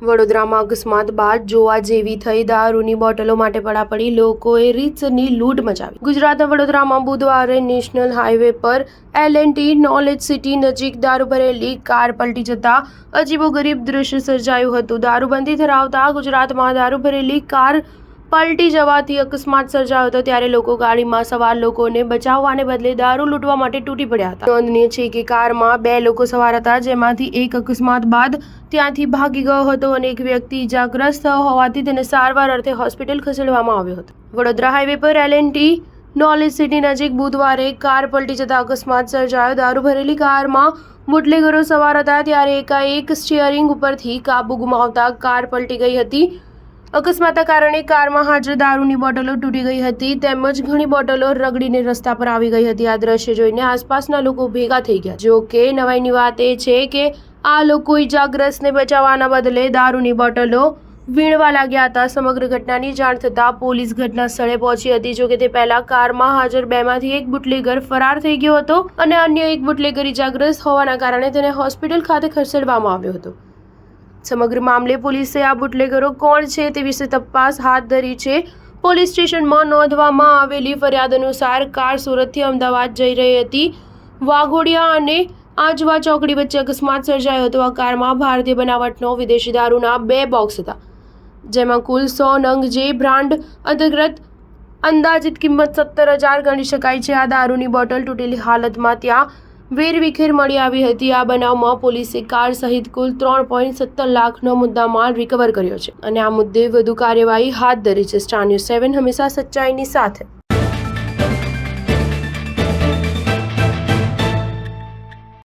વડોદરામાં અકસ્માત બાદ જોવા જેવી થઈ દારૂની બોટલો માટે પડાપડી, લોકોએ રીતસરની લૂંટ મચાવી. ગુજરાતના વડોદરામાં બુધવારે નેશનલ હાઈવે પર L&T નોલેજ સિટી નજીક દારૂ ભરેલી કાર પલટી જતા અજીબોગરીબ દ્રશ્ય સર્જાયું હતું. દારૂબંધી ધરાવતા ગુજરાતમાં દારૂ ભરેલી કાર પલટી જવાથી અકસ્માત સર્જાયો હતો, ત્યારે લોકો ગાડીમાં સવાર લોકોને બચાવવાને બદલે દારૂ લૂંટવા માટે તૂટી પડ્યા હતા. નોંધનીય છે કે કારમાં 2 લોકો સવાર હતા, જેમાંથી એક અકસ્માત બાદ ત્યાંથી ભાગી ગયો હતો અને એક વ્યક્તિ ઇજાગ્રસ્ત થયો હોવાથી તેને સારવાર અર્થે હોસ્પિટલ ખસેડવામાં આવ્યો હતો. વડોદરા હાઈવે પર L&T નોલેજ સિટી નજીક બુધવારે કાર પલટી જતા અકસ્માત સર્જાયો. દારૂ ભરેલી કારમાં બુટલેગરો સવાર હતા, ત્યારે એકાએક સ્ટીયરિંગ ઉપરથી કાબુ ગુમાવતા કાર પલટી ગઈ હતી. અકસ્માતના કારણે કારમાં હાજર દારૂની બોટલો તૂટી ગઈ હતી, તેમજ ઘણી બોટલો રગડીને રસ્તા પર આવી ગઈ હતી. આ દ્રશ્ય જોઈને આસપાસના લોકો ભેગા થઈ ગયા. જો કે નવાઈની વાત એ છે કે આ લોકો ઇજાગ્રસ્તને બચાવવાના બદલે દારૂની બોટલો વીણવા લાગ્યા હતા. સમગ્ર ઘટનાની જાણ થતાં પોલીસ ઘટના સ્થળે પહોંચી હતી. જો કે તે પહેલા કારમાં હાજર 2માંથી એક બુટલેગર ફરાર થઈ ગયો હતો અને અન્ય એક બુટલેગર ઇજાગ્રસ્ત હોવાના કારણે તેને હોસ્પિટલ ખાતે ખસેડવામાં આવ્યો હતો. સમગ્ર મામલે પોલીસે આ બુટલેગરો કોણ છે તે વિશે તપાસ હાથ ધરી છે. પોલીસ સ્ટેશનમાં નોંધવામાં આવેલી ફરિયાદ અનુસાર કાર સુરતથી અમદાવાદ જઈ રહી હતી. વાઘોડિયા અને આજવા ચોકડી વચ્ચે અકસ્માત સર્જાયો હતો. આ કારમાં ભારતીય બનાવટનો વિદેશી દારૂના 2 બોક્સ હતા, જેમાં કુલ 100 નંગ જે બ્રાન્ડ અંતર્ગત અંદાજિત કિંમત 17,000 ગણી શકાય છે. આ દારૂની બોટલ તૂટેલી હાલતમાં ત્યાં વેરવિખેર મળી આવી હતી. આ બનાવમાં પોલીસે કાર સહિત કુલ 3.17 લાખનો મુદ્દામાલ રિકવર કર્યો છે અને આ મુદ્દે વધુ કાર્યવાહી હાથ ધરી છે. સ્ટાર ન્યૂઝ 7 હંમેશા સચ્ચાઈની સાથે.